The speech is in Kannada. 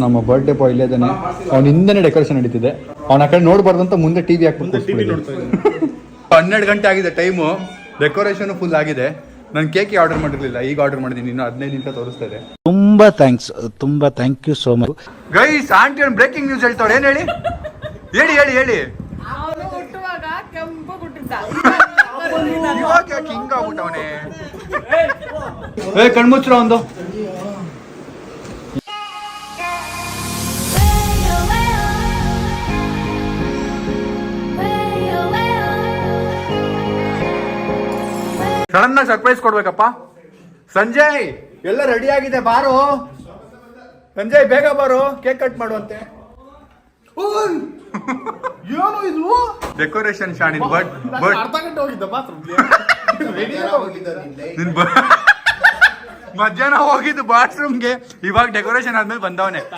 ನಮ್ಮ ಬರ್ಡೇ ಬಾಯ್ ಇಲ್ಲೇ ಇದ್ದಾನೆ. ಅವ್ನ ಹಿಂದೆನೆ ಡೆಕೋರೇಷನ್ ನಡೀತಿದೆ. ಅವ್ನ ಆ ಕಡೆ ನೋಡ್ಬಾರ್ದು ಅಂತ ಮುಂದೆ ಟಿವಿ ಹಾಕ್ಬಿಟ್ಟು 12 ಗಂಟೆ ಆಗಿದೆ ಟೈಮು. ಡೆಕೋರೇಷನ್ ಫುಲ್ ಆಗಿದೆ. ನಾನು ಕೇಕ್ ಆರ್ಡರ್ ಮಾಡಿರ್ಲಿಲ್ಲ, ಈಗ ಆರ್ಡರ್ ಮಾಡಿದ್ದೀನಿ. ಇನ್ನು 15 ನಿಮಿಷ ತೋರಿಸ್ತಾ ಇದೆ. ತುಂಬಾ thank you so much. Guys, aunty ಒಂದು ಬ್ರೇಕಿಂಗ್ ನ್ಯೂಸ್ ಹೇಳ್ತಾವ್ರೆ. ಏನ್ ಹೇಳಿ ಹೇಳಿ. ಹಿಂಗ ಆಗ್ಬಿಟ್ಟವನೇ. ಕಣ್ಮುಚ್ರ ಒಂದು. ಸಡನ್ ಆಗಿ ಸರ್ಪ್ರೈಸ್ ಕೊಡ್ಬೇಕಪ್ಪ. ಸಂಜಯ್, ಎಲ್ಲ ರೆಡಿ ಆಗಿದೆ, ಬಾರು. ಸಂಜಯ್ ಬೇಗ ಬಾರು, ಕೇಕ್ ಕಟ್ ಮಾಡುವಂತೆ. ಏನು ಇದು ಡೆಕೋರೇಷನ್ ಶಾನ್ ಇದು. ಬಟ್ ಅರ್ಧ ಗಂಟೆ ಹೋಗಿದ್ದ ಮಧ್ಯಾಹ್ನ ಹೋಗಿದ್ದು ಬಾತ್ರೂಮ್ಗೆ. ಇವಾಗ ಡೆಕೋರೇಷನ್ ಆದ್ಮೇಲೆ ಬಂದವನೆ.